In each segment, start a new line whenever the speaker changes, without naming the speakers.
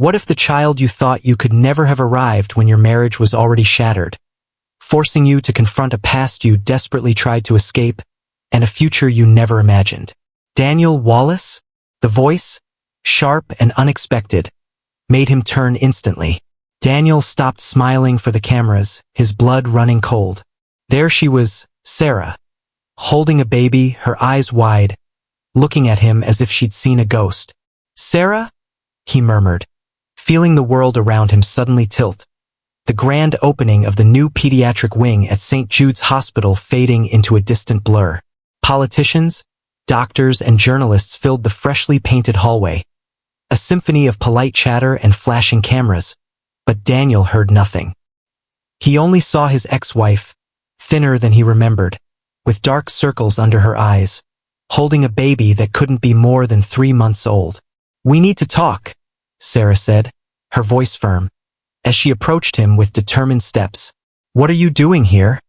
What if the child you thought you could never have arrived when your marriage was already shattered, forcing you to confront a past you desperately tried to escape and a future you never imagined? Daniel Wallace? The voice, sharp and unexpected, made him turn instantly. Daniel stopped smiling for the cameras, his blood running cold. There she was, Sarah, holding a baby, her eyes wide, looking at him as if she'd seen a ghost. "Sarah?" he murmured, feeling the world around him suddenly tilt. The grand opening of the new pediatric wing at St. Jude's Hospital fading into a distant blur. Politicians, doctors, and journalists filled the freshly painted hallway, a symphony of polite chatter and flashing cameras, but Daniel heard nothing. He only saw his ex-wife, thinner than he remembered, with dark circles under her eyes, holding a baby that couldn't be more than 3 months old. "We need to talk," Sarah said, her voice firm, as she approached him with determined steps. "What are you doing here?"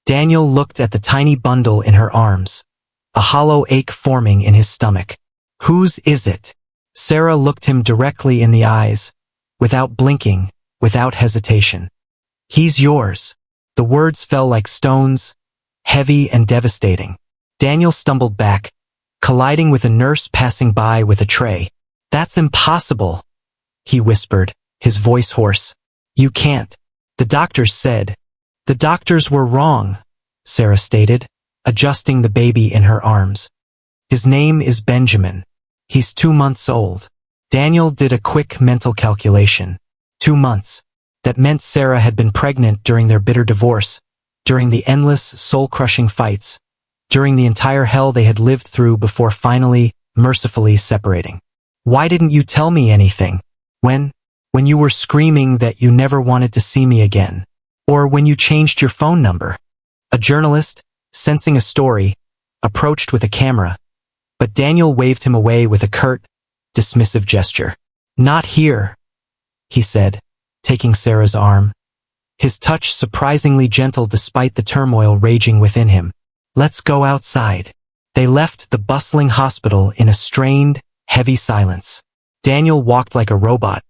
Daniel looked at the tiny bundle in her arms, a hollow ache forming in his stomach. "Whose is it?" Sarah looked him directly in the eyes, without blinking, without hesitation. "He's yours." The words fell like stones, heavy and devastating. Daniel stumbled back, colliding with a nurse passing by with a tray. "That's impossible," he whispered, his voice hoarse. "You can't." "The doctors said." "The doctors were wrong," Sarah stated, adjusting the baby in her arms. "His name is Benjamin. He's 2 months old." Daniel did a quick mental calculation. 2 months. That meant Sarah had been pregnant during their bitter divorce, during the endless, soul-crushing fights, during the entire hell they had lived through before finally, mercifully separating. "Why didn't you tell me anything? When you were screaming that you never wanted to see me again? Or when you changed your phone number?" A journalist, sensing a story, approached with a camera, but Daniel waved him away with a curt, dismissive gesture. "Not here," he said, taking Sarah's arm, his touch surprisingly gentle despite the turmoil raging within him. "Let's go outside." They left the bustling hospital in a strained, heavy silence. Daniel walked like a robot,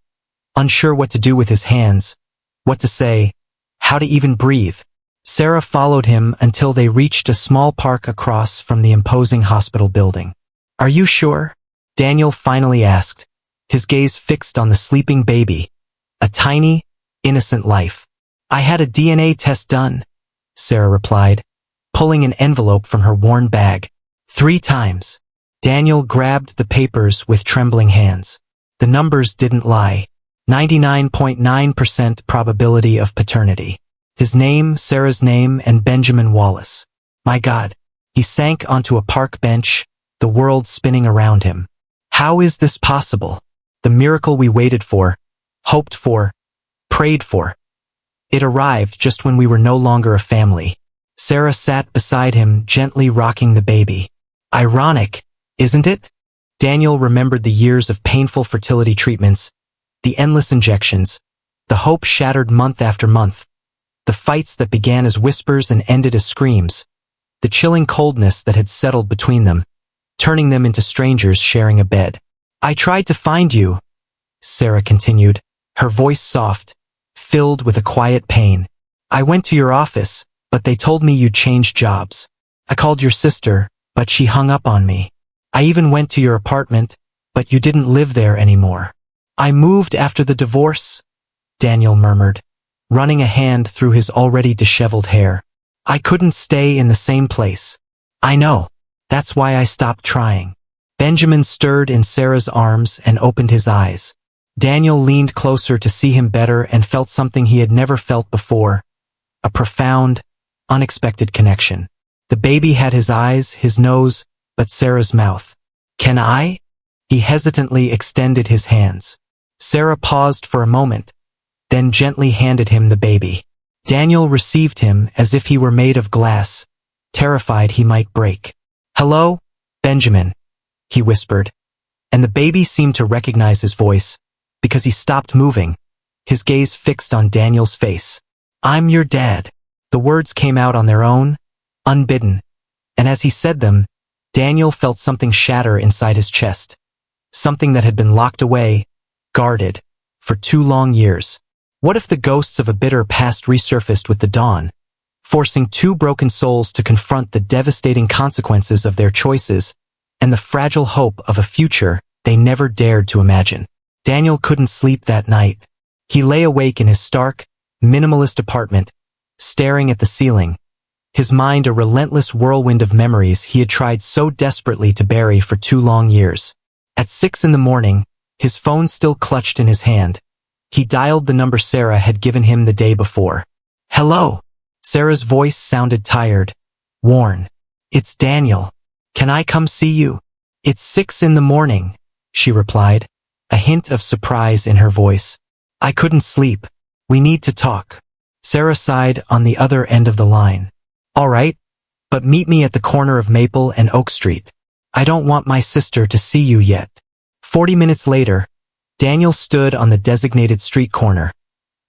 unsure what to do with his hands, what to say, how to even breathe. Sarah followed him until they reached a small park across from the imposing hospital building. "Are you sure?" Daniel finally asked, his gaze fixed on the sleeping baby, a tiny, innocent life. "I had a DNA test done," Sarah replied, pulling an envelope from her worn bag. 3 times. Daniel grabbed the papers with trembling hands. The numbers didn't lie. 99.9% probability of paternity. His name, Sarah's name, and Benjamin Wallace. My God. He sank onto a park bench, the world spinning around him. How is this possible? The miracle we waited for, hoped for, prayed for. It arrived just when we were no longer a family. Sarah sat beside him, gently rocking the baby. Ironic, isn't it? Daniel remembered the years of painful fertility treatments, the endless injections, the hope shattered month after month, the fights that began as whispers and ended as screams, the chilling coldness that had settled between them, turning them into strangers sharing a bed. "I tried to find you," Sarah continued, her voice soft, filled with a quiet pain. "I went to your office, but they told me you'd changed jobs. I called your sister, but she hung up on me. I even went to your apartment, but you didn't live there anymore. I moved after the divorce," Daniel murmured, running a hand through his already disheveled hair. "I couldn't stay in the same place. I know. That's why I stopped trying." Benjamin stirred in Sarah's arms and opened his eyes. Daniel leaned closer to see him better and felt something he had never felt before, a profound, unexpected connection. The baby had his eyes, his nose, but Sarah's mouth. "Can I?" He hesitantly extended his hands. Sarah paused for a moment, then gently handed him the baby. Daniel received him as if he were made of glass, terrified he might break. "Hello, Benjamin," he whispered, and the baby seemed to recognize his voice, because he stopped moving, his gaze fixed on Daniel's face. "I'm your dad." The words came out on their own, unbidden, and as he said them, Daniel felt something shatter inside his chest, something that had been locked away, guarded, for 2 long years. What if the ghosts of a bitter past resurfaced with the dawn, forcing two broken souls to confront the devastating consequences of their choices and the fragile hope of a future they never dared to imagine? Daniel couldn't sleep that night. He lay awake in his stark, minimalist apartment, staring at the ceiling, his mind a relentless whirlwind of memories he had tried so desperately to bury for 2 long years. At 6 in the morning, his phone still clutched in his hand, he dialed the number Sarah had given him the day before. "Hello." Sarah's voice sounded tired, worn. "It's Daniel. Can I come see you?" "It's 6 in the morning," she replied, a hint of surprise in her voice. "I couldn't sleep. We need to talk." Sarah sighed on the other end of the line. "All right, but meet me at the corner of Maple and Oak Street. I don't want my sister to see you yet." 40 minutes later, Daniel stood on the designated street corner,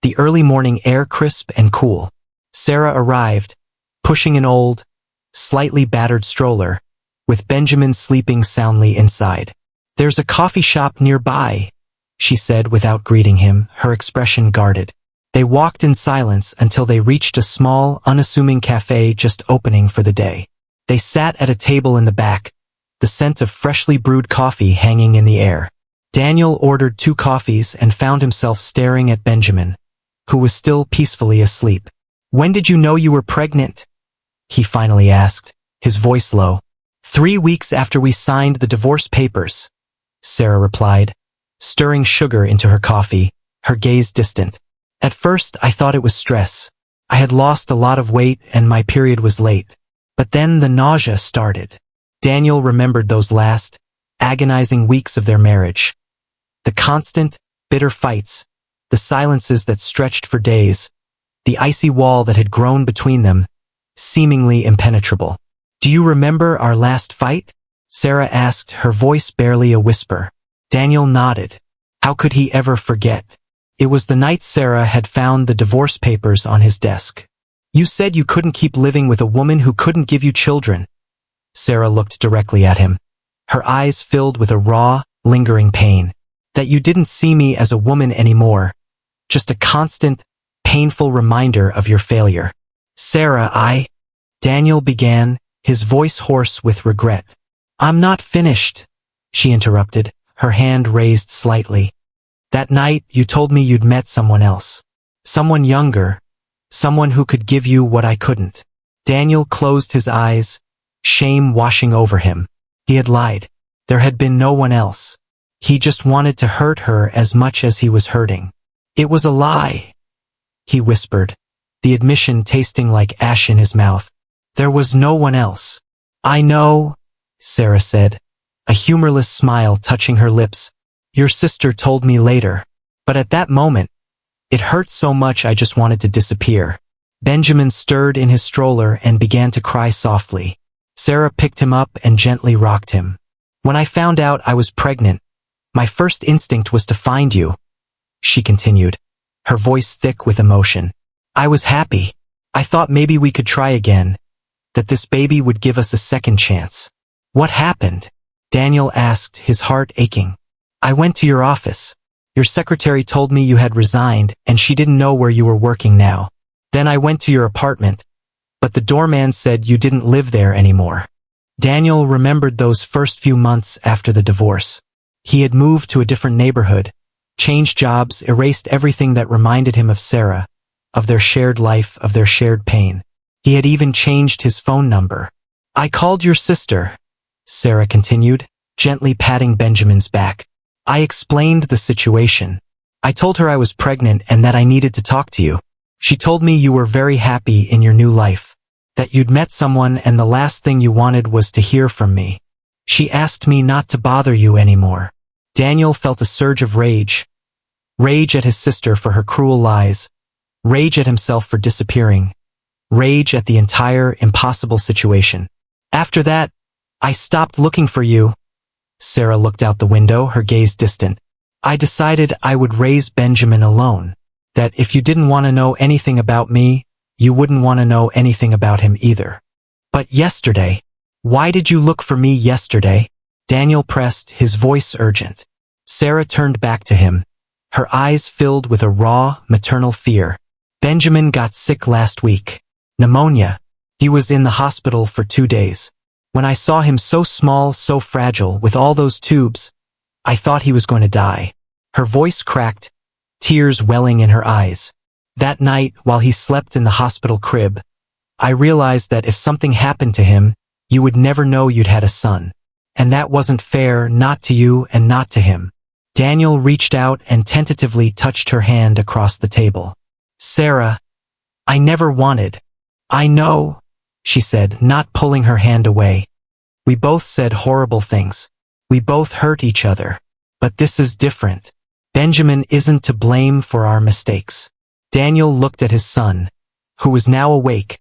the early morning air crisp and cool. Sarah arrived, pushing an old, slightly battered stroller, with Benjamin sleeping soundly inside. "There's a coffee shop nearby," she said without greeting him, her expression guarded. They walked in silence until they reached a small, unassuming cafe just opening for the day. They sat at a table in the back, the scent of freshly brewed coffee hanging in the air. Daniel ordered 2 coffees and found himself staring at Benjamin, who was still peacefully asleep. "When did you know you were pregnant?" he finally asked, his voice low. 3 weeks after we signed the divorce papers," Sarah replied, stirring sugar into her coffee, her gaze distant. "At first I thought it was stress. I had lost a lot of weight and my period was late. But then the nausea started." Daniel remembered those last, agonizing weeks of their marriage. The constant, bitter fights, the silences that stretched for days, the icy wall that had grown between them, seemingly impenetrable. "Do you remember our last fight?" Sarah asked, her voice barely a whisper. Daniel nodded. How could he ever forget? It was the night Sarah had found the divorce papers on his desk. "You said you couldn't keep living with a woman who couldn't give you children." Sarah looked directly at him, her eyes filled with a raw, lingering pain. "That you didn't see me as a woman anymore, just a constant, painful reminder of your failure." "Sarah, Daniel began, his voice hoarse with regret. "I'm not finished," she interrupted, her hand raised slightly. "That night you told me you'd met someone else. Someone younger, someone who could give you what I couldn't." Daniel closed his eyes, shame washing over him. He had lied. There had been no one else. He just wanted to hurt her as much as he was hurting. "It was a lie," he whispered, the admission tasting like ash in his mouth. "There was no one else." "I know," Sarah said, a humorless smile touching her lips. "Your sister told me later. But at that moment, it hurt so much I just wanted to disappear." Benjamin stirred in his stroller and began to cry softly. Sarah picked him up and gently rocked him. "When I found out I was pregnant, my first instinct was to find you," she continued, her voice thick with emotion. "I was happy. I thought maybe we could try again, that this baby would give us a second chance." "What happened?" Daniel asked, his heart aching. "I went to your office. Your secretary told me you had resigned and she didn't know where you were working now. Then I went to your apartment, but the doorman said you didn't live there anymore." Daniel remembered those first few months after the divorce. He had moved to a different neighborhood, changed jobs, erased everything that reminded him of Sarah, of their shared life, of their shared pain. He had even changed his phone number. "I called your sister," Sarah continued, gently patting Benjamin's back. "I explained the situation. I told her I was pregnant and that I needed to talk to you. She told me you were very happy in your new life, that you'd met someone and the last thing you wanted was to hear from me. She asked me not to bother you anymore." Daniel felt a surge of rage. Rage at his sister for her cruel lies. Rage at himself for disappearing. Rage at the entire impossible situation. "After that, I stopped looking for you." Sarah looked out the window, her gaze distant. "I decided I would raise Benjamin alone. That if you didn't want to know anything about me, you wouldn't want to know anything about him either." "But yesterday, why did you look for me yesterday?" Daniel pressed, his voice urgent. Sarah turned back to him, her eyes filled with a raw, maternal fear. Benjamin got sick last week. Pneumonia. He was in the hospital for 2 days. When I saw him so small, so fragile, with all those tubes, I thought he was going to die. Her voice cracked, tears welling in her eyes. That night, while he slept in the hospital crib, I realized that if something happened to him, you would never know you'd had a son. And that wasn't fair, not to you and not to him. Daniel reached out and tentatively touched her hand across the table. Sarah, I never wanted. I know, she said, not pulling her hand away. We both said horrible things. We both hurt each other. But this is different. Benjamin isn't to blame for our mistakes. Daniel looked at his son, who was now awake,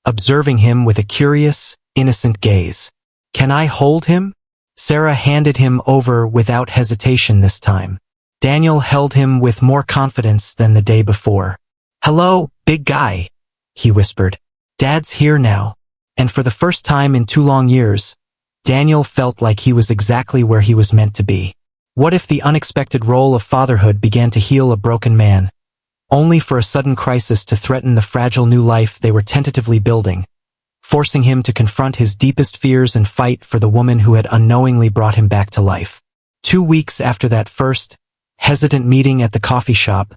observing him with a curious, innocent gaze. Can I hold him? Sarah handed him over without hesitation this time. Daniel held him with more confidence than the day before. Hello, big guy, he whispered. Dad's here now. And for the first time in 2 long years, Daniel felt like he was exactly where he was meant to be. What if the unexpected role of fatherhood began to heal a broken man, only for a sudden crisis to threaten the fragile new life they were tentatively building, forcing him to confront his deepest fears and fight for the woman who had unknowingly brought him back to life? 2 weeks after that first, hesitant meeting at the coffee shop,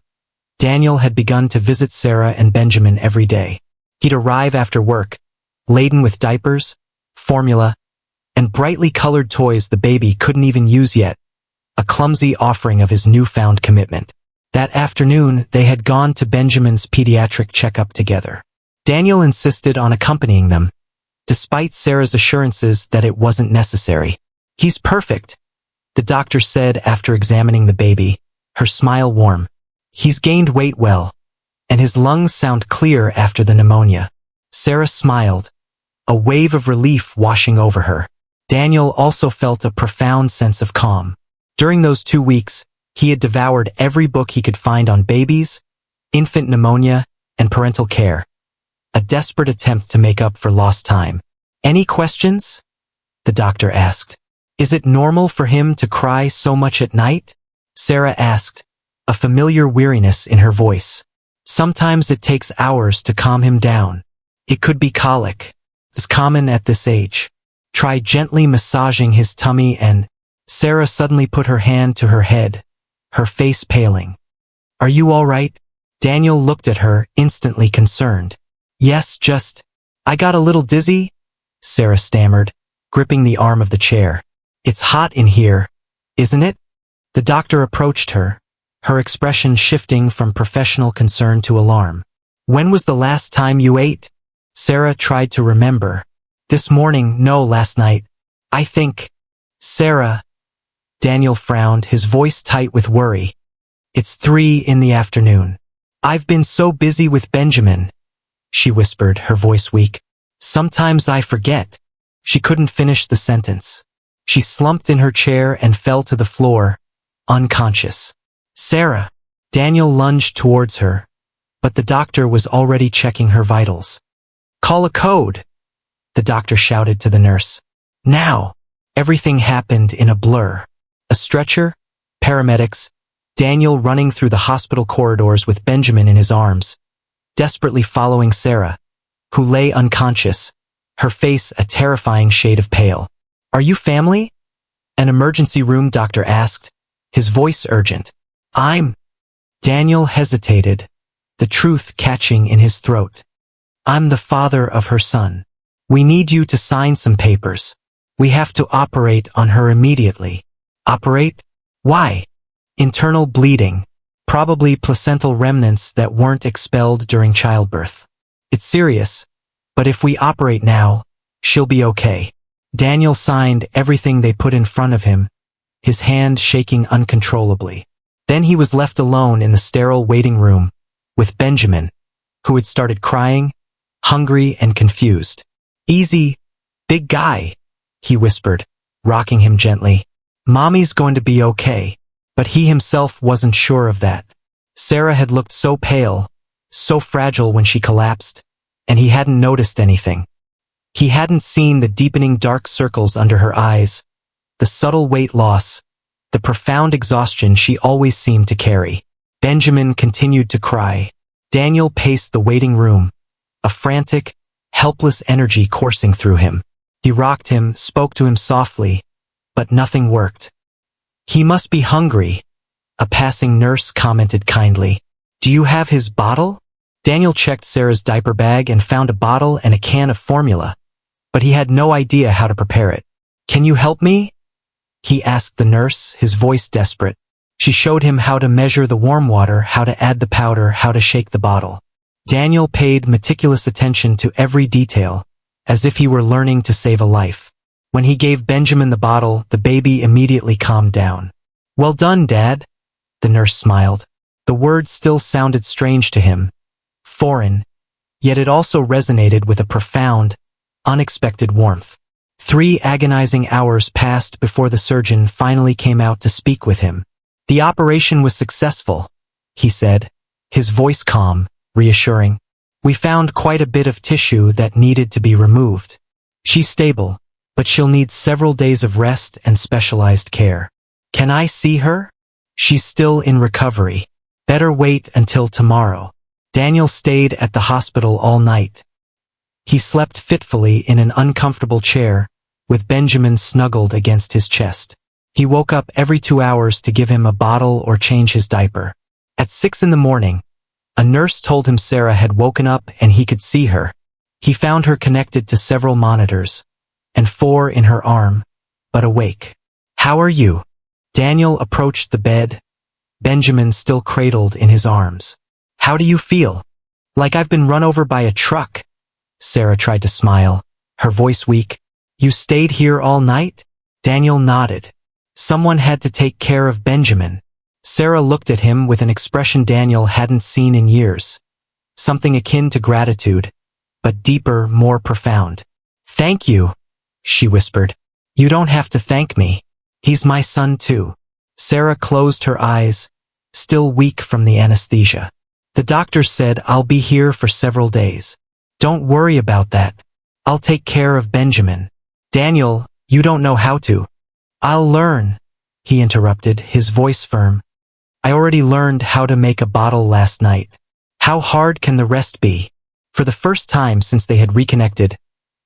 Daniel had begun to visit Sarah and Benjamin every day. He'd arrive after work, laden with diapers, formula, and brightly colored toys the baby couldn't even use yet, a clumsy offering of his newfound commitment. That afternoon, they had gone to Benjamin's pediatric checkup together. Daniel insisted on accompanying them, despite Sarah's assurances that it wasn't necessary. He's perfect, the doctor said after examining the baby, her smile warm. He's gained weight well, and his lungs sound clear after the pneumonia. Sarah smiled, a wave of relief washing over her. Daniel also felt a profound sense of calm. During those 2 weeks, he had devoured every book he could find on babies, infant pneumonia, and parental care. A desperate attempt to make up for lost time. Any questions? The doctor asked. Is it normal for him to cry so much at night? Sarah asked, a familiar weariness in her voice. Sometimes it takes hours to calm him down. It could be colic. It's common at this age. Try gently massaging his tummy and... Sarah suddenly put her hand to her head, her face paling. Are you all right? Daniel looked at her, instantly concerned. Yes, I got a little dizzy, Sarah stammered, gripping the arm of the chair. It's hot in here, isn't it? The doctor approached her, her expression shifting from professional concern to alarm. When was the last time you ate? Sarah tried to remember. This morning, no, last night. I think. Sarah. Daniel frowned, his voice tight with worry. It's 3 in the afternoon. I've been so busy with Benjamin, she whispered, her voice weak. Sometimes I forget. She couldn't finish the sentence. She slumped in her chair and fell to the floor, unconscious. Sarah. Daniel lunged towards her, but the doctor was already checking her vitals. Call a code, the doctor shouted to the nurse. Now. Everything happened in a blur. A stretcher, paramedics, Daniel running through the hospital corridors with Benjamin in his arms, desperately following Sarah, who lay unconscious, her face a terrifying shade of pale. Are you family? An emergency room doctor asked, his voice urgent. Daniel hesitated, the truth catching in his throat. I'm the father of her son. We need you to sign some papers. We have to operate on her immediately. Operate? Why? Internal bleeding, probably placental remnants that weren't expelled during childbirth. It's serious, but if we operate now, she'll be okay. Daniel signed everything they put in front of him, his hand shaking uncontrollably. Then he was left alone in the sterile waiting room, with Benjamin, who had started crying, hungry and confused. Easy, big guy, he whispered, rocking him gently. Mommy's going to be okay. But he himself wasn't sure of that. Sarah had looked so pale, so fragile when she collapsed, and he hadn't noticed anything. He hadn't seen the deepening dark circles under her eyes, the subtle weight loss, the profound exhaustion she always seemed to carry. Benjamin continued to cry. Daniel paced the waiting room, a frantic, helpless energy coursing through him. He rocked him, spoke to him softly, but nothing worked. "He must be hungry," a passing nurse commented kindly. "Do you have his bottle?" Daniel checked Sarah's diaper bag and found a bottle and a can of formula, but he had no idea how to prepare it. "Can you help me?" he asked the nurse, his voice desperate. She showed him how to measure the warm water, how to add the powder, how to shake the bottle. Daniel paid meticulous attention to every detail, as if he were learning to save a life. When he gave Benjamin the bottle, the baby immediately calmed down. "Well done, Dad," the nurse smiled. The words still sounded strange to him, foreign, yet it also resonated with a profound, unexpected warmth. 3 agonizing hours passed before the surgeon finally came out to speak with him. "The operation was successful," he said, his voice calm, reassuring. "We found quite a bit of tissue that needed to be removed. She's stable, but she'll need several days of rest and specialized care." "Can I see her?" "She's still in recovery. Better wait until tomorrow." Daniel stayed at the hospital all night. He slept fitfully in an uncomfortable chair, with Benjamin snuggled against his chest. He woke up every 2 hours to give him a bottle or change his diaper. At 6 in the morning, a nurse told him Sarah had woken up and he could see her. He found her connected to several monitors, and 4 in her arm, but awake. "How are you?" Daniel approached the bed, Benjamin still cradled in his arms. "How do you feel?" "Like I've been run over by a truck." Sarah tried to smile, her voice weak. "You stayed here all night?" Daniel nodded. "Someone had to take care of Benjamin." Sarah looked at him with an expression Daniel hadn't seen in years. Something akin to gratitude, but deeper, more profound. "Thank you," she whispered. "You don't have to thank me. He's my son too." Sarah closed her eyes, still weak from the anesthesia. "The doctor said I'll be here for several days. Don't worry about that. I'll take care of Benjamin." "Daniel, you don't know how to." "I'll learn," he interrupted, his voice firm. "I already learned how to make a bottle last night. How hard can the rest be?" For the first time since they had reconnected,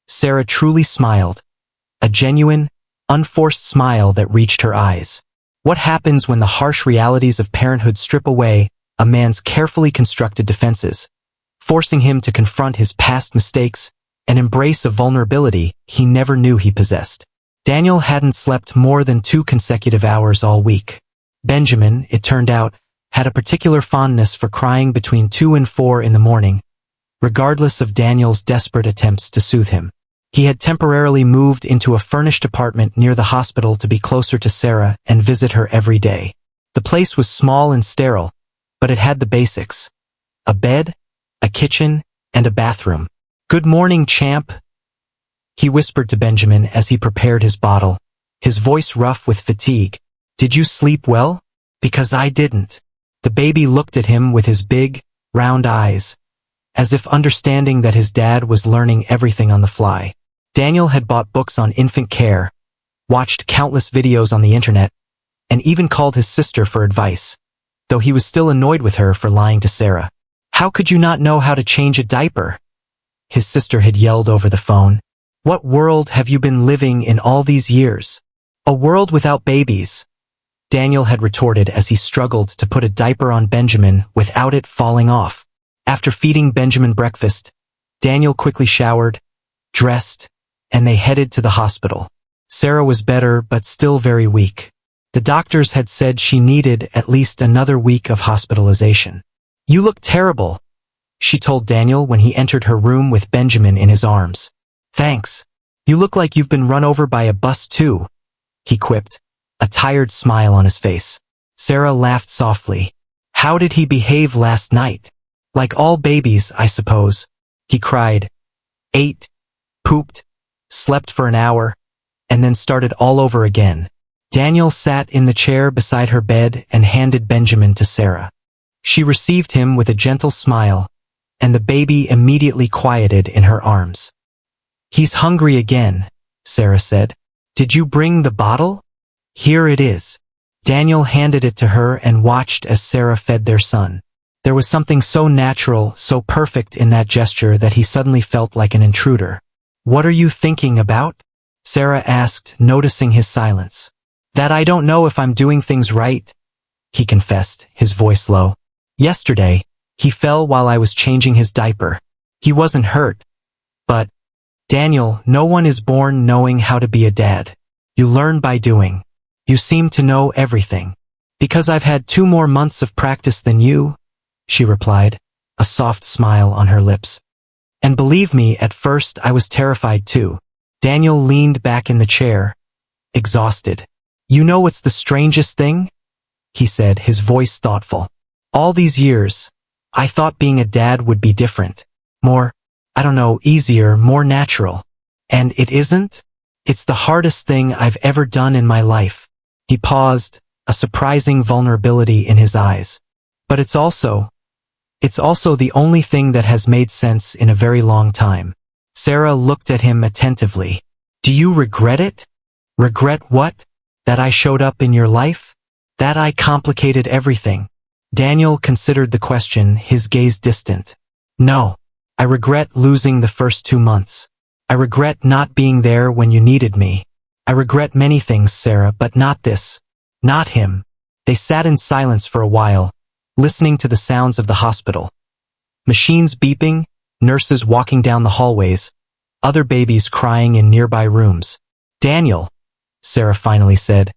Sarah truly smiled, a genuine, unforced smile that reached her eyes. What happens when the harsh realities of parenthood strip away a man's carefully constructed defenses, forcing him to confront his past mistakes and embrace a vulnerability he never knew he possessed? Daniel hadn't slept more than 2 consecutive hours all week. Benjamin, it turned out, had a particular fondness for crying between 2 and 4 in the morning, regardless of Daniel's desperate attempts to soothe him. He had temporarily moved into a furnished apartment near the hospital to be closer to Sarah and visit her every day. The place was small and sterile, but it had the basics: a bed, a kitchen, and a bathroom. "Good morning, champ," he whispered to Benjamin as he prepared his bottle, his voice rough with fatigue. "Did you sleep well? Because I didn't." The baby looked at him with his big, round eyes, as if understanding that his dad was learning everything on the fly. Daniel had bought books on infant care, watched countless videos on the internet, and even called his sister for advice, though he was still annoyed with her for lying to Sarah. "How could you not know how to change a diaper?" his sister had yelled over the phone. "What world have you been living in all these years? A world without babies," Daniel had retorted as he struggled to put a diaper on Benjamin without it falling off. After feeding Benjamin breakfast, Daniel quickly showered, dressed, and they headed to the hospital. Sarah was better but still very weak. The doctors had said she needed at least another week of hospitalization. "You look terrible," she told Daniel when he entered her room with Benjamin in his arms. "Thanks. You look like you've been run over by a bus too," he quipped, a tired smile on his face. Sarah laughed softly. "How did he behave last night?" "Like all babies, I suppose. He cried, ate, pooped, slept for an hour, and then started all over again." Daniel sat in the chair beside her bed and handed Benjamin to Sarah. She received him with a gentle smile, and the baby immediately quieted in her arms. "He's hungry again," Sarah said. "Did you bring the bottle?" "Here it is." Daniel handed it to her and watched as Sarah fed their son. There was something so natural, so perfect in that gesture that he suddenly felt like an intruder. "What are you thinking about?" Sarah asked, noticing his silence. "That I don't know if I'm doing things right," he confessed, his voice low. "Yesterday, he fell while I was changing his diaper. He wasn't hurt. But, Daniel, no one is born knowing how to be a dad. You learn by doing. You seem to know everything." "Because I've had 2 more months of practice than you," she replied, a soft smile on her lips. "And believe me, at first I was terrified too." Daniel leaned back in the chair, exhausted. "You know what's the strangest thing?" he said, his voice thoughtful. "All these years, I thought being a dad would be different. More, I don't know, easier, more natural. And it isn't? It's the hardest thing I've ever done in my life." He paused, a surprising vulnerability in his eyes. "But it's also the only thing that has made sense in a very long time." Sarah looked at him attentively. "Do you regret it?" "Regret what? That I showed up in your life? That I complicated everything?" Daniel considered the question, his gaze distant. "No. I regret losing the first 2 months. I regret not being there when you needed me. I regret many things, Sarah, but not this. Not him." They sat in silence for a while, listening to the sounds of the hospital. Machines beeping, nurses walking down the hallways, other babies crying in nearby rooms. "Daniel," Sarah finally said,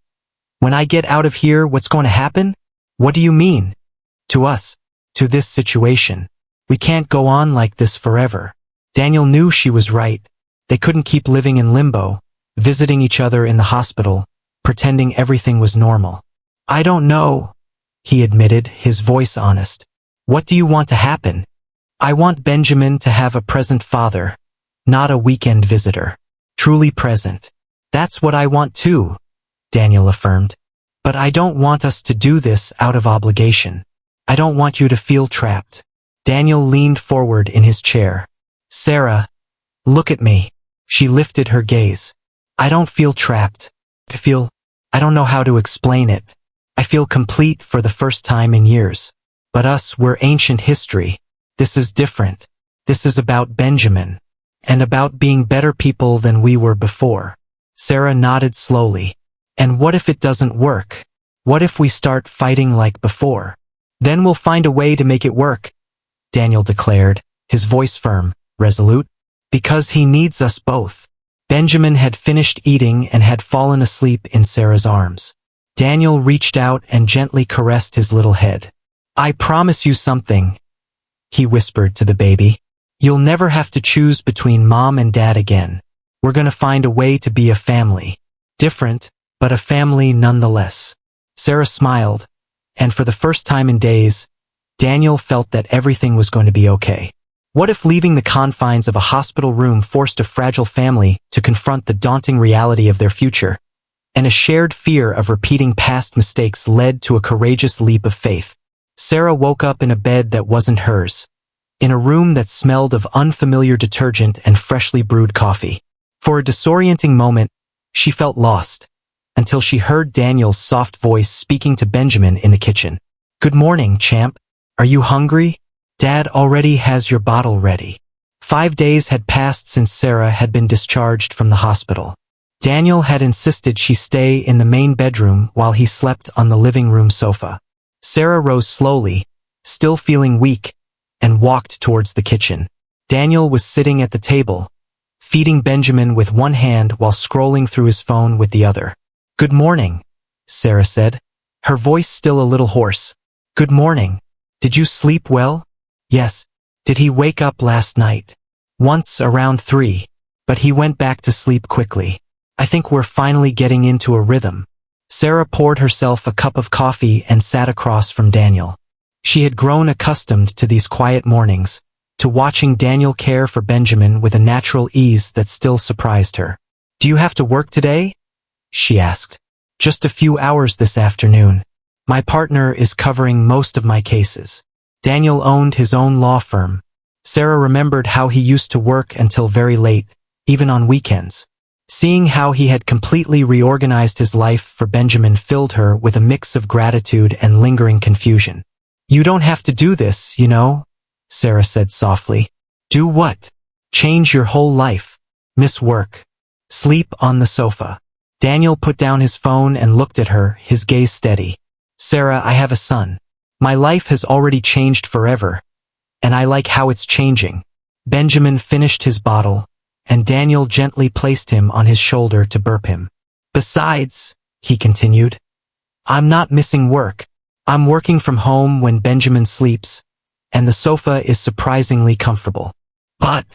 "when I get out of here, what's going to happen?" "What do you mean?" "To us. To this situation. We can't go on like this forever." Daniel knew she was right. They couldn't keep living in limbo, visiting each other in the hospital, pretending everything was normal. "I don't know," he admitted, his voice honest. "What do you want to happen?" "I want Benjamin to have a present father, not a weekend visitor. Truly present." "That's what I want too," Daniel affirmed. "But I don't want us to do this out of obligation. I don't want you to feel trapped." Daniel leaned forward in his chair. "Sarah, look at me." She lifted her gaze. "I don't feel trapped. I don't know how to explain it. I feel complete for the first time in years. But us, we're ancient history. This is different. This is about Benjamin. And about being better people than we were before." Sarah nodded slowly. "And what if it doesn't work? What if we start fighting like before?" "Then we'll find a way to make it work," Daniel declared, his voice firm, resolute. "Because he needs us both." Benjamin had finished eating and had fallen asleep in Sarah's arms. Daniel reached out and gently caressed his little head. "I promise you something," he whispered to the baby. "You'll never have to choose between mom and dad again. We're going to find a way to be a family. Different, but a family nonetheless." Sarah smiled, and for the first time in days, Daniel felt that everything was going to be okay. What if leaving the confines of a hospital room forced a fragile family to confront the daunting reality of their future, and a shared fear of repeating past mistakes led to a courageous leap of faith? Sarah woke up in a bed that wasn't hers, in a room that smelled of unfamiliar detergent and freshly brewed coffee. For a disorienting moment, she felt lost, until she heard Daniel's soft voice speaking to Benjamin in the kitchen. "Good morning, champ. Are you hungry? Dad already has your bottle ready." 5 days had passed since Sarah had been discharged from the hospital. Daniel had insisted she stay in the main bedroom while he slept on the living room sofa. Sarah rose slowly, still feeling weak, and walked towards the kitchen. Daniel was sitting at the table, feeding Benjamin with one hand while scrolling through his phone with the other. "Good morning," Sarah said, her voice still a little hoarse. "Good morning. Did you sleep well?" "Yes." "Did he wake up last night?" "Once around 3, but he went back to sleep quickly. I think we're finally getting into a rhythm." Sarah poured herself a cup of coffee and sat across from Daniel. She had grown accustomed to these quiet mornings, to watching Daniel care for Benjamin with a natural ease that still surprised her. "Do you have to work today?" she asked. "Just a few hours this afternoon. My partner is covering most of my cases." Daniel owned his own law firm. Sarah remembered how he used to work until very late, even on weekends. Seeing how he had completely reorganized his life for Benjamin filled her with a mix of gratitude and lingering confusion. "You don't have to do this, you know," Sarah said softly. "Do what?" "Change your whole life. Miss work. Sleep on the sofa." Daniel put down his phone and looked at her, his gaze steady. "Sarah, I have a son. My life has already changed forever, and I like how it's changing." Benjamin finished his bottle, and Daniel gently placed him on his shoulder to burp him. "Besides," he continued, "I'm not missing work. I'm working from home when Benjamin sleeps, and the sofa is surprisingly comfortable. But,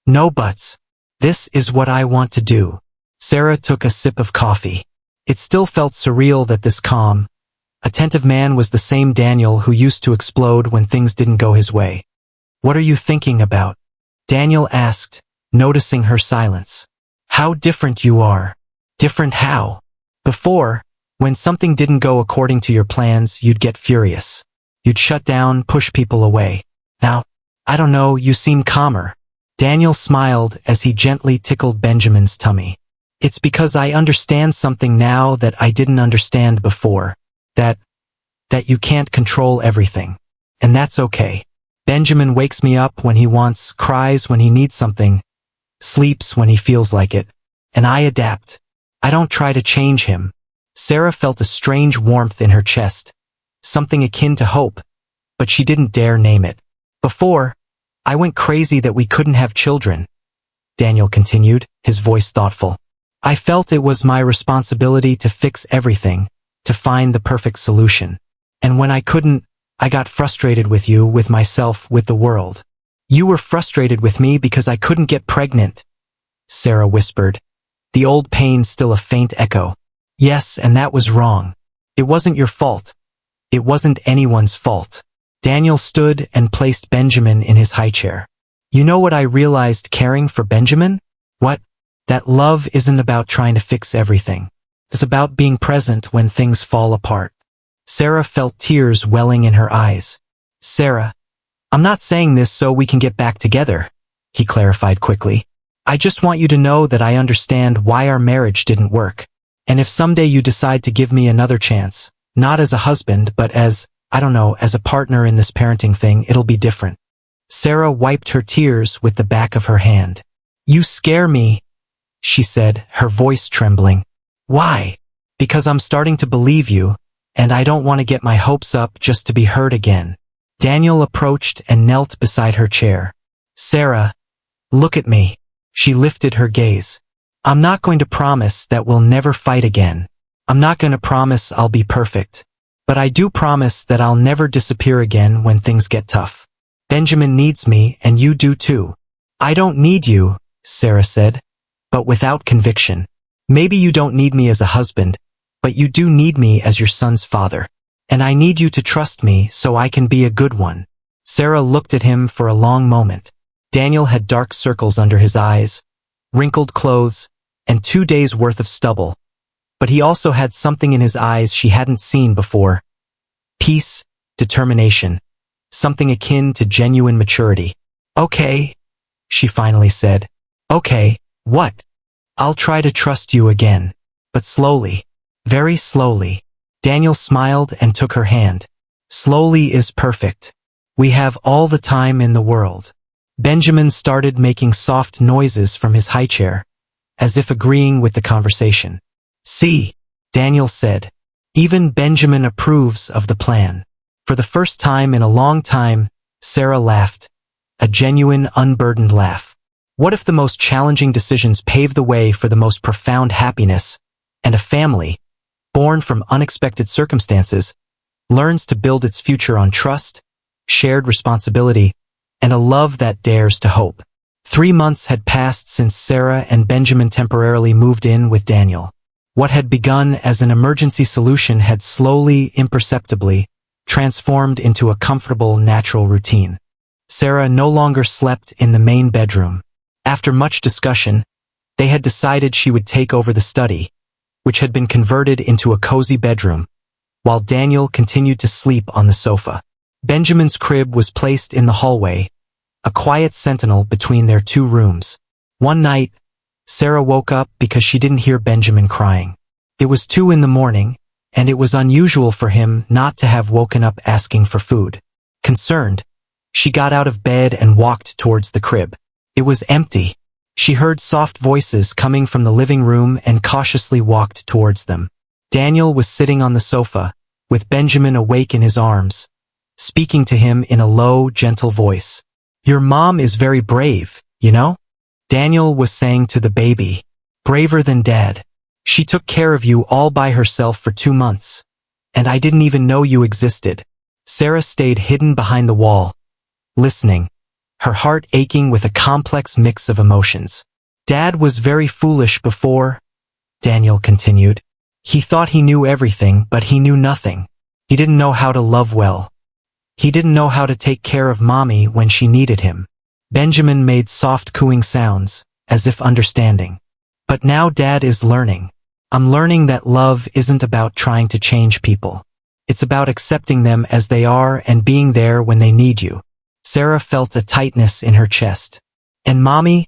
no buts. This is what I want to do." Sarah took a sip of coffee. It still felt surreal that this calm, attentive man was the same Daniel who used to explode when things didn't go his way. "What are you thinking about?" Daniel asked, noticing her silence. "How different you are." "Different how?" "Before, when something didn't go according to your plans, you'd get furious. You'd shut down, push people away. Now, I don't know, you seem calmer." Daniel smiled as he gently tickled Benjamin's tummy. "It's because I understand something now that I didn't understand before. That you can't control everything. And that's okay. Benjamin wakes me up when he wants, cries when he needs something, sleeps when he feels like it. And I adapt. I don't try to change him." Sarah felt a strange warmth in her chest, something akin to hope, but she didn't dare name it. "Before, I went crazy that we couldn't have children," Daniel continued, his voice thoughtful. "I felt it was my responsibility to fix everything, to find the perfect solution. And when I couldn't, I got frustrated with you, with myself, with the world." "You were frustrated with me because I couldn't get pregnant," Sarah whispered, the old pain still a faint echo. "Yes, and that was wrong. It wasn't your fault. It wasn't anyone's fault." Daniel stood and placed Benjamin in his high chair. "You know what I realized caring for Benjamin? What? That love isn't about trying to fix everything. It's about being present when things fall apart." Sarah felt tears welling in her eyes. "Sarah, I'm not saying this so we can get back together," he clarified quickly. "I just want you to know that I understand why our marriage didn't work. And if someday you decide to give me another chance, not as a husband but as, I don't know, as a partner in this parenting thing, it'll be different." Sarah wiped her tears with the back of her hand. "You scare me," she said, her voice trembling. "Why?" "Because I'm starting to believe you, and I don't want to get my hopes up just to be hurt again." Daniel approached and knelt beside her chair. "Sarah, look at me." She lifted her gaze. "I'm not going to promise that we'll never fight again. I'm not going to promise I'll be perfect. But I do promise that I'll never disappear again when things get tough. Benjamin needs me, and you do too." "I don't need you," Sarah said, but without conviction. "Maybe you don't need me as a husband, but you do need me as your son's father. And I need you to trust me so I can be a good one." Sarah looked at him for a long moment. Daniel had dark circles under his eyes, wrinkled clothes, and 2 days' worth of stubble. But he also had something in his eyes she hadn't seen before. Peace, determination, something akin to genuine maturity. "Okay," she finally said. "Okay, what?" "I'll try to trust you again. But slowly. Very slowly." Daniel smiled and took her hand. "Slowly is perfect. We have all the time in the world." Benjamin started making soft noises from his high chair, as if agreeing with the conversation. "See," Daniel said. "Even Benjamin approves of the plan." For the first time in a long time, Sarah laughed, a genuine, unburdened laugh. What if the most challenging decisions pave the way for the most profound happiness, and a family, born from unexpected circumstances, learns to build its future on trust, shared responsibility, and a love that dares to hope. 3 months had passed since Sarah and Benjamin temporarily moved in with Daniel. What had begun as an emergency solution had slowly, imperceptibly, transformed into a comfortable, natural routine. Sarah no longer slept in the main bedroom. After much discussion, they had decided she would take over the study, which had been converted into a cozy bedroom, while Daniel continued to sleep on the sofa. Benjamin's crib was placed in the hallway, a quiet sentinel between their 2 rooms. One night, Sarah woke up because she didn't hear Benjamin crying. It was 2 in the morning, and it was unusual for him not to have woken up asking for food. Concerned, she got out of bed and walked towards the crib. It was empty. She heard soft voices coming from the living room and cautiously walked towards them. Daniel was sitting on the sofa, with Benjamin awake in his arms, speaking to him in a low, gentle voice. "Your mom is very brave, you know?" Daniel was saying to the baby. "Braver than Dad. She took care of you all by herself for 2 months. And I didn't even know you existed." Sarah stayed hidden behind the wall, listening, her heart aching with a complex mix of emotions. "Dad was very foolish before," Daniel continued. "He thought he knew everything, but he knew nothing. He didn't know how to love well. He didn't know how to take care of Mommy when she needed him." Benjamin made soft cooing sounds, as if understanding. "But now Dad is learning. I'm learning that love isn't about trying to change people. It's about accepting them as they are and being there when they need you." Sarah felt a tightness in her chest. "And Mommy?"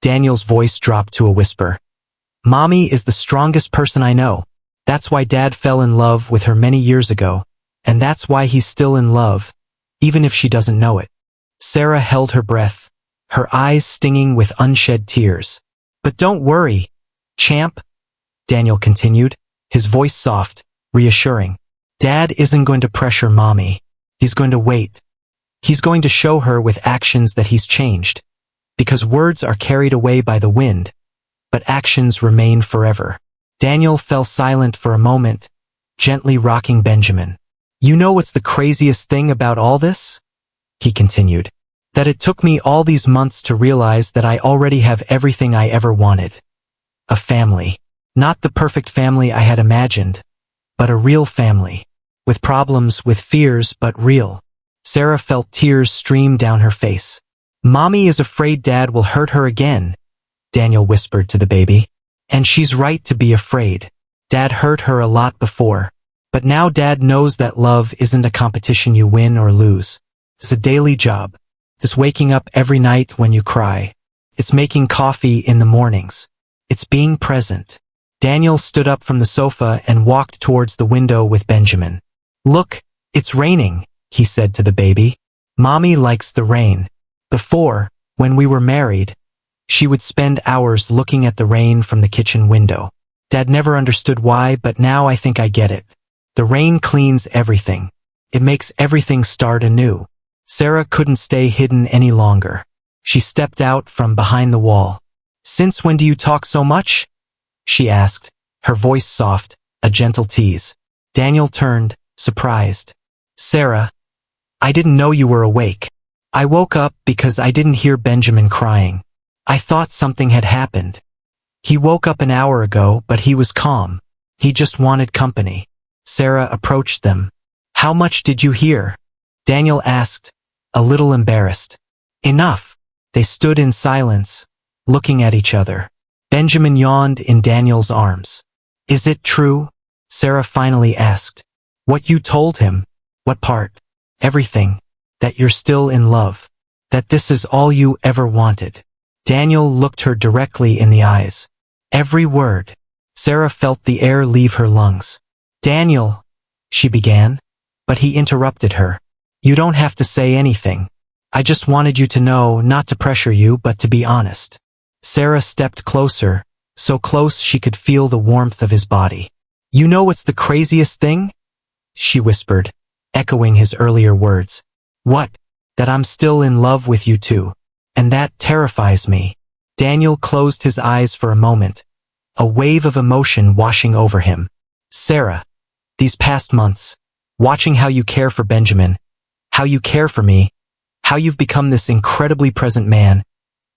Daniel's voice dropped to a whisper. "Mommy is the strongest person I know. That's why Dad fell in love with her many years ago, and that's why he's still in love, even if she doesn't know it." Sarah held her breath, her eyes stinging with unshed tears. "But don't worry, champ," Daniel continued, his voice soft, reassuring. "Dad isn't going to pressure Mommy. He's going to wait. He's going to show her with actions that he's changed, because words are carried away by the wind, but actions remain forever." Daniel fell silent for a moment, gently rocking Benjamin. "You know what's the craziest thing about all this?" he continued. "That it took me all these months to realize that I already have everything I ever wanted. A family. Not the perfect family I had imagined, but a real family. With problems, with fears, but real." Sarah felt tears stream down her face. "Mommy is afraid Dad will hurt her again," Daniel whispered to the baby. "And she's right to be afraid. Dad hurt her a lot before. But now Dad knows that love isn't a competition you win or lose. It's a daily job. It's waking up every night when you cry. It's making coffee in the mornings. It's being present." Daniel stood up from the sofa and walked towards the window with Benjamin. "Look, it's raining," he said to the baby. "Mommy likes the rain. Before, when we were married, she would spend hours looking at the rain from the kitchen window. Dad never understood why, but now I think I get it. The rain cleans everything. It makes everything start anew." Sarah couldn't stay hidden any longer. She stepped out from behind the wall. "Since when do you talk so much?" she asked, her voice soft, a gentle tease. Daniel turned, surprised. "Sarah, I didn't know you were awake. I woke up because I didn't hear Benjamin crying. I thought something had happened. He woke up an hour ago, but he was calm. He just wanted company." Sarah approached them. "How much did you hear?" Daniel asked, a little embarrassed. "Enough." They stood in silence, looking at each other. Benjamin yawned in Daniel's arms. "Is it true?" Sarah finally asked. "What you told him? What part?" "Everything. That you're still in love. That this is all you ever wanted." Daniel looked her directly in the eyes. Every word. Sarah felt the air leave her lungs. "Daniel," she began, but he interrupted her. "You don't have to say anything. I just wanted you to know, not to pressure you, but to be honest." Sarah stepped closer, so close she could feel the warmth of his body. "You know what's the craziest thing?" she whispered, echoing his earlier words. "What? That I'm still in love with you too. And that terrifies me." Daniel closed his eyes for a moment, a wave of emotion washing over him. "Sarah, these past months, watching how you care for Benjamin, how you care for me, how you've become this incredibly present man,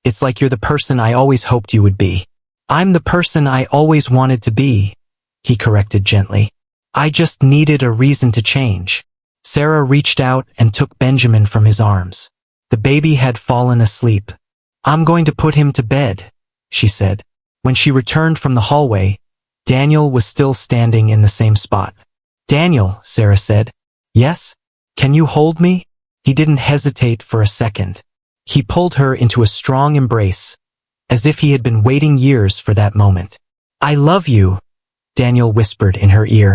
it's like you're the person I always hoped you would be." "I'm the person I always wanted to be," he corrected gently. "I just needed a reason to change." Sarah reached out and took Benjamin from his arms. The baby had fallen asleep. "I'm going to put him to bed," she said. When she returned from the hallway, Daniel was still standing in the same spot. "Daniel," Sarah said. "Yes? Can you hold me?" He didn't hesitate for a second. He pulled her into a strong embrace, as if he had been waiting years for that moment. "I love you," Daniel whispered in her ear.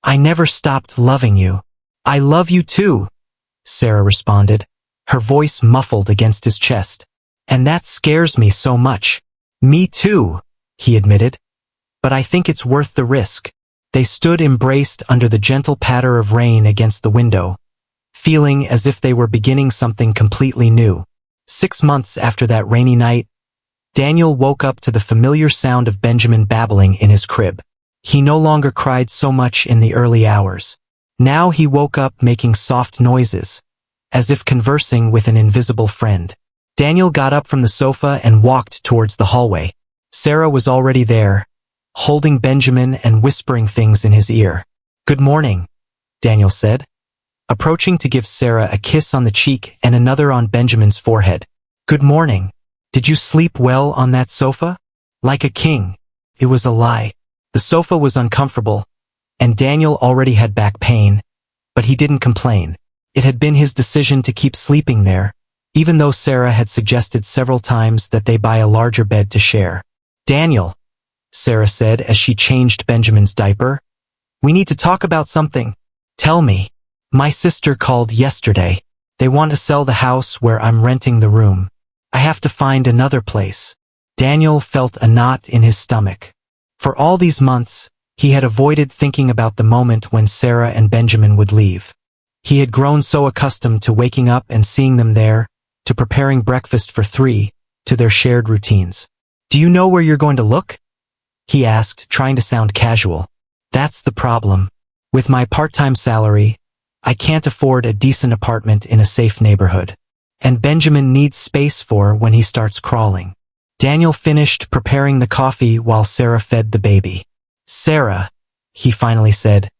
"I never stopped loving you." "I love you too," Sarah responded, her voice muffled against his chest. "And that scares me so much." "Me too," he admitted. "But I think it's worth the risk." They stood embraced under the gentle patter of rain against the window, feeling as if they were beginning something completely new. 6 months after that rainy night, Daniel woke up to the familiar sound of Benjamin babbling in his crib. He no longer cried so much in the early hours. Now he woke up making soft noises, as if conversing with an invisible friend. Daniel got up from the sofa and walked towards the hallway. Sarah was already there, holding Benjamin and whispering things in his ear. "Good morning," Daniel said, approaching to give Sarah a kiss on the cheek and another on Benjamin's forehead. "Good morning. Did you sleep well on that sofa?" "Like a king." It was a lie. The sofa was uncomfortable, and Daniel already had back pain, but he didn't complain. It had been his decision to keep sleeping there, even though Sarah had suggested several times that they buy a larger bed to share. "Daniel," Sarah said as she changed Benjamin's diaper, "we need to talk about something." "Tell me." "My sister called yesterday. They want to sell the house where I'm renting the room. I have to find another place." Daniel felt a knot in his stomach. For all these months, he had avoided thinking about the moment when Sarah and Benjamin would leave. He had grown so accustomed to waking up and seeing them there, to preparing breakfast for 3, to their shared routines. "Do you know where you're going to look?" he asked, trying to sound casual. "That's the problem. With my part-time salary, I can't afford a decent apartment in a safe neighborhood. And Benjamin needs space for when he starts crawling." Daniel finished preparing the coffee while Sarah fed the baby. "Sarah," he finally said,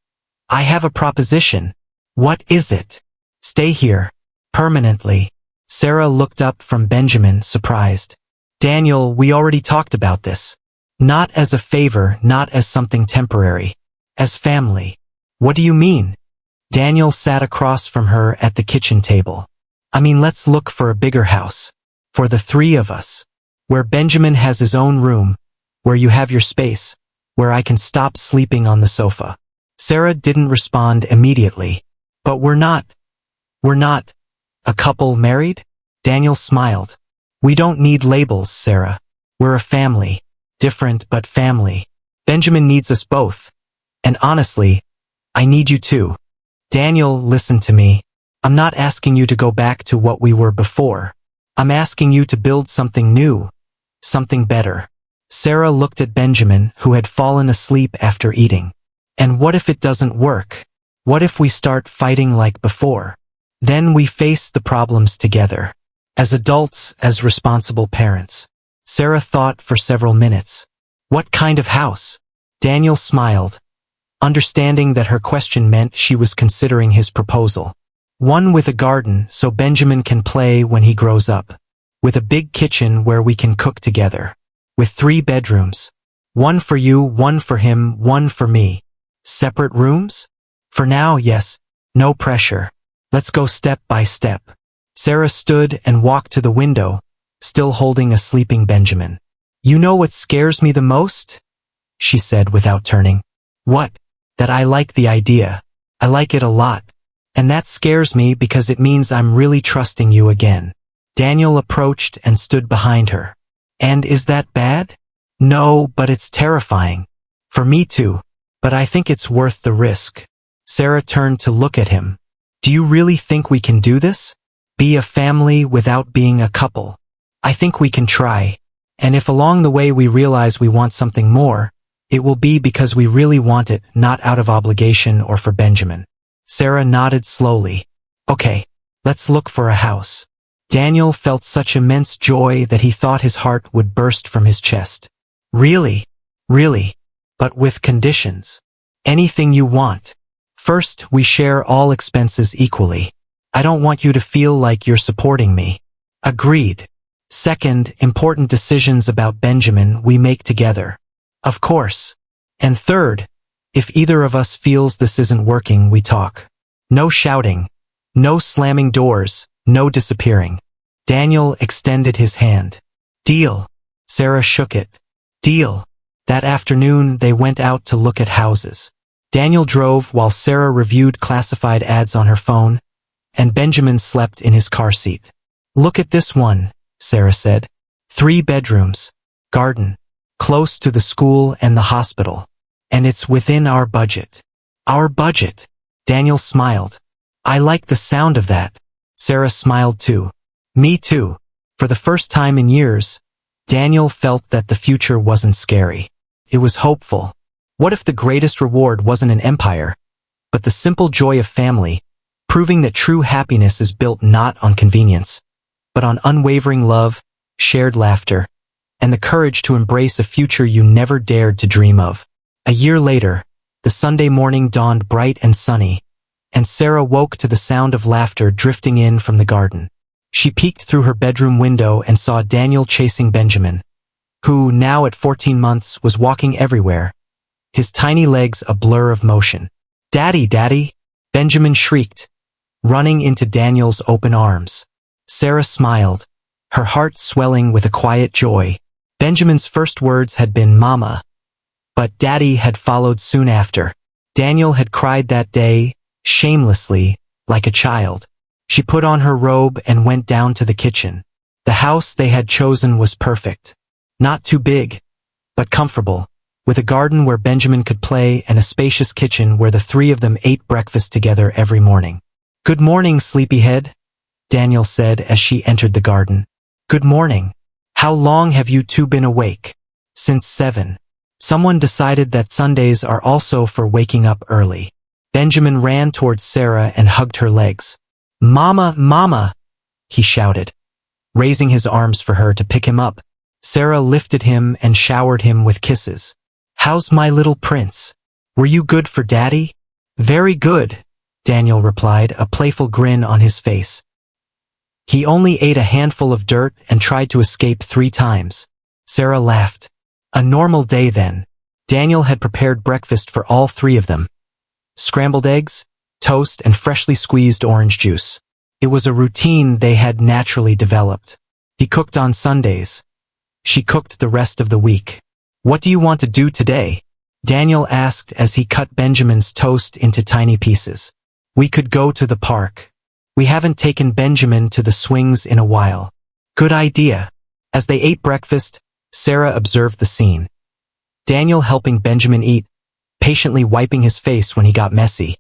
"I have a proposition." "What is it?" "Stay here. Permanently." Sarah looked up from Benjamin, surprised. "Daniel, we already talked about this. Not as a favor, not as something temporary. As family." "What do you mean?" Daniel sat across from her at the kitchen table. "I mean, let's look for a bigger house. For the 3 of us. Where Benjamin has his own room, where you have your space, where I can stop sleeping on the sofa." Sarah didn't respond immediately. "But we're not a couple married?" Daniel smiled. "We don't need labels, Sarah. We're a family. Different, but family. Benjamin needs us both. And honestly, I need you too." "Daniel, listen to me. I'm not asking you to go back to what we were before. I'm asking you to build something new. Something better." Sarah looked at Benjamin, who had fallen asleep after eating. "And what if it doesn't work? What if we start fighting like before? Then we face the problems together. As adults, as responsible parents." Sarah thought for several minutes. "What kind of house?" Daniel smiled, understanding that her question meant she was considering his proposal. "One with a garden so Benjamin can play when he grows up. With a big kitchen where we can cook together. With 3 bedrooms. One for you, one for him, one for me. Separate rooms? For now, yes. No pressure. Let's go step by step." Sarah stood and walked to the window, still holding a sleeping Benjamin. "You know what scares me the most?" she said without turning. "What?" "That I like the idea. I like it a lot. And that scares me because it means I'm really trusting you again." Daniel approached and stood behind her. "And is that bad?" "No, but it's terrifying. For me too. But I think it's worth the risk." Sarah turned to look at him. "Do you really think we can do this? Be a family without being a couple?" "I think we can try. And if along the way we realize we want something more, it will be because we really want it, not out of obligation or for Benjamin." Sarah nodded slowly. "Okay, let's look for a house." Daniel felt such immense joy that he thought his heart would burst from his chest. "Really? Really? But with conditions. Anything you want. First, we share all expenses equally. I don't want you to feel like you're supporting me." "Agreed." "Second, important decisions about Benjamin we make together." "Of course." "And third, if either of us feels this isn't working, we talk. No shouting. No slamming doors. No disappearing." Daniel extended his hand. "Deal." Sarah shook it. Deal. That afternoon, they went out to look at houses. Daniel drove while Sarah reviewed classified ads on her phone, and Benjamin slept in his car seat. Look at this one, Sarah said. 3 bedrooms, garden, close to the school and the hospital. And it's within our budget. Our budget. Daniel smiled. I like the sound of that. Sarah smiled too. Me too. For the first time in years, Daniel felt that the future wasn't scary. It was hopeful. What if the greatest reward wasn't an empire, but the simple joy of family, proving that true happiness is built not on convenience, but on unwavering love, shared laughter, and the courage to embrace a future you never dared to dream of. A year later, the Sunday morning dawned bright and sunny, and Sarah woke to the sound of laughter drifting in from the garden. She peeked through her bedroom window and saw Daniel chasing Benjamin, who, now at 14 months, was walking everywhere, his tiny legs a blur of motion. Daddy, Daddy! Benjamin shrieked, running into Daniel's open arms. Sarah smiled, her heart swelling with a quiet joy. Benjamin's first words had been Mama, but Daddy had followed soon after. Daniel had cried that day, shamelessly, like a child. She put on her robe and went down to the kitchen. The house they had chosen was perfect. Not too big, but comfortable, with a garden where Benjamin could play and a spacious kitchen where the 3 of them ate breakfast together every morning. Good morning, sleepyhead, Daniel said as she entered the garden. Good morning. How long have you 2 been awake? Since 7. Someone decided that Sundays are also for waking up early. Benjamin ran towards Sarah and hugged her legs. Mama, Mama, he shouted, raising his arms for her to pick him up. Sarah lifted him and showered him with kisses. How's my little prince? Were you good for Daddy? Very good, Daniel replied, a playful grin on his face. He only ate a handful of dirt and tried to escape 3 times. Sarah laughed. A normal day then. Daniel had prepared breakfast for all 3 of them. Scrambled eggs, toast, and freshly squeezed orange juice. It was a routine they had naturally developed. He cooked on Sundays. She cooked the rest of the week. What do you want to do today? Daniel asked as he cut Benjamin's toast into tiny pieces. We could go to the park. We haven't taken Benjamin to the swings in a while. Good idea. As they ate breakfast, Sarah observed the scene. Daniel helping Benjamin eat, patiently wiping his face when he got messy,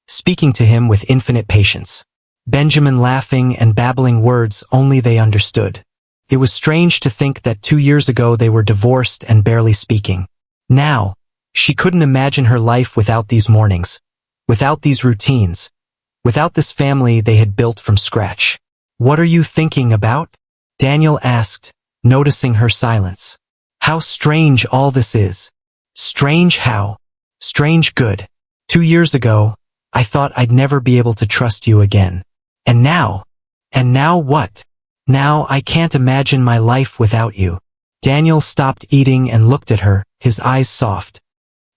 speaking to him with infinite patience. Benjamin laughing and babbling words only they understood. It was strange to think that 2 years ago they were divorced and barely speaking. Now, she couldn't imagine her life without these mornings, without these routines, without this family they had built from scratch. What are you thinking about? Daniel asked, noticing her silence. How strange all this is. Strange how? Strange good. 2 years ago, I thought I'd never be able to trust you again. And now what? Now I can't imagine my life without you. Daniel stopped eating and looked at her, his eyes soft.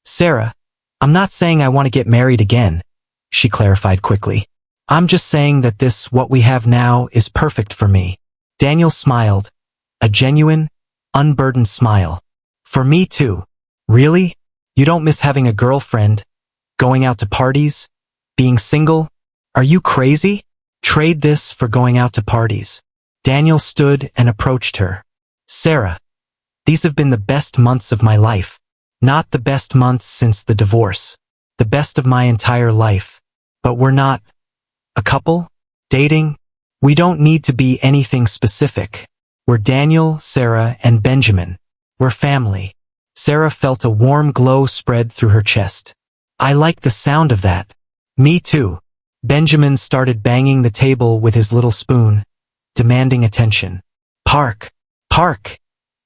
Sarah, I'm not saying I want to get married again, she clarified quickly. I'm just saying that what we have now is perfect for me. Daniel smiled, a genuine, unburdened smile. For me too. Really? You don't miss having a girlfriend, going out to parties, being single? Are you crazy? Trade this for going out to parties. Daniel stood and approached her. Sarah, these have been the best months of my life. Not the best months since the divorce. The best of my entire life. But we're not a couple? Dating? We don't need to be anything specific. We're Daniel, Sarah, and Benjamin. We're family. Sarah felt a warm glow spread through her chest. I like the sound of that. Me too. Benjamin started banging the table with his little spoon, demanding attention. Park! Park!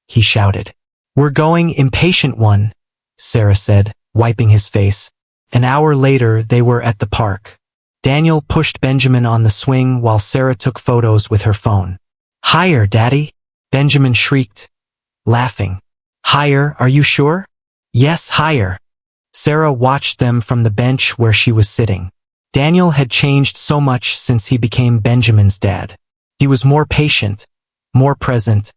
He shouted. We're going, impatient one, Sarah said, wiping his face. An hour later, they were at the park. Daniel pushed Benjamin on the swing while Sarah took photos with her phone. Higher, Daddy! Benjamin shrieked, laughing. Higher, are you sure? Yes, higher. Sarah watched them from the bench where she was sitting. Daniel had changed so much since he became Benjamin's dad. He was more patient, more present,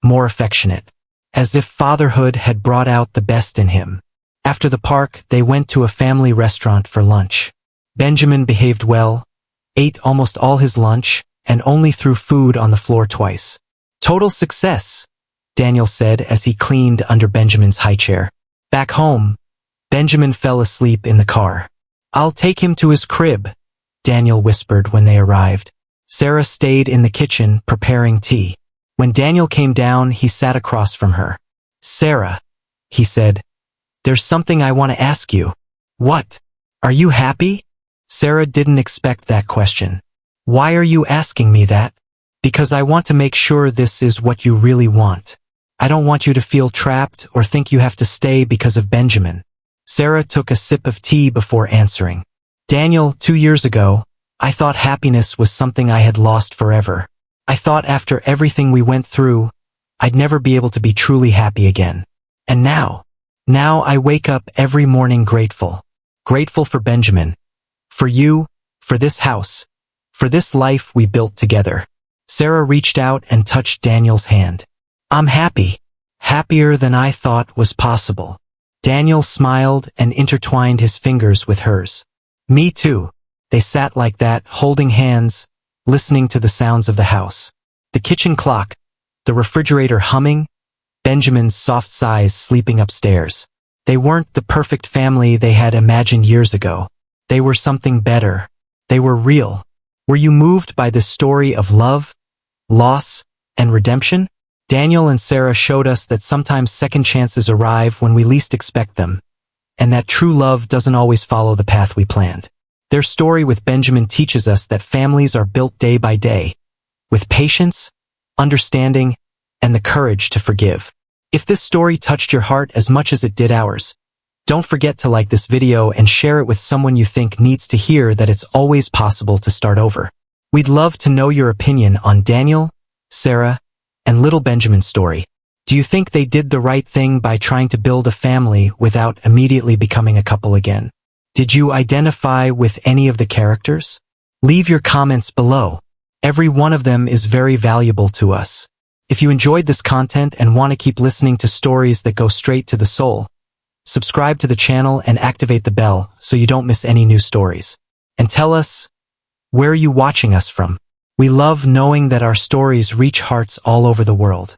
more affectionate. as if fatherhood had brought out the best in him. After the park, they went to a family restaurant for lunch. Benjamin behaved well, ate almost all his lunch, and only threw food on the floor twice. Total success, Daniel said as he cleaned under Benjamin's high chair. Back home, Benjamin fell asleep in the car. I'll take him to his crib, Daniel whispered when they arrived. Sarah stayed in the kitchen preparing tea. When Daniel came down, he sat across from her. Sarah, he said, there's something I want to ask you. What? Are you happy? Sarah didn't expect that question. Why are you asking me that? Because I want to make sure this is what you really want. I don't want you to feel trapped or think you have to stay because of Benjamin. Sarah took a sip of tea before answering. Daniel, 2 years ago, I thought happiness was something I had lost forever. I thought after everything we went through, I'd never be able to be truly happy again. And now I wake up every morning grateful. Grateful for Benjamin. For you, for this house, for this life we built together. Sarah reached out and touched Daniel's hand. I'm happy. Happier than I thought was possible. Daniel smiled and intertwined his fingers with hers. Me too. They sat like that, holding hands, listening to the sounds of the house. The kitchen clock, the refrigerator humming, Benjamin's soft sighs sleeping upstairs. They weren't the perfect family they had imagined years ago. They were something better. They were real. Were you moved by this story of love, loss, and redemption? Daniel and Sarah showed us that sometimes second chances arrive when we least expect them, and that true love doesn't always follow the path we planned. Their story with Benjamin teaches us that families are built day by day, with patience, understanding, and the courage to forgive. If this story touched your heart as much as it did ours, don't forget to like this video and share it with someone you think needs to hear that it's always possible to start over. We'd love to know your opinion on Daniel, Sarah, and little Benjamin's story. Do you think they did the right thing by trying to build a family without immediately becoming a couple again? Did you identify with any of the characters? Leave your comments below. Every one of them is very valuable to us. If you enjoyed this content and want to keep listening to stories that go straight to the soul, subscribe to the channel and activate the bell so you don't miss any new stories. And tell us, where are you watching us from? We love knowing that our stories reach hearts all over the world.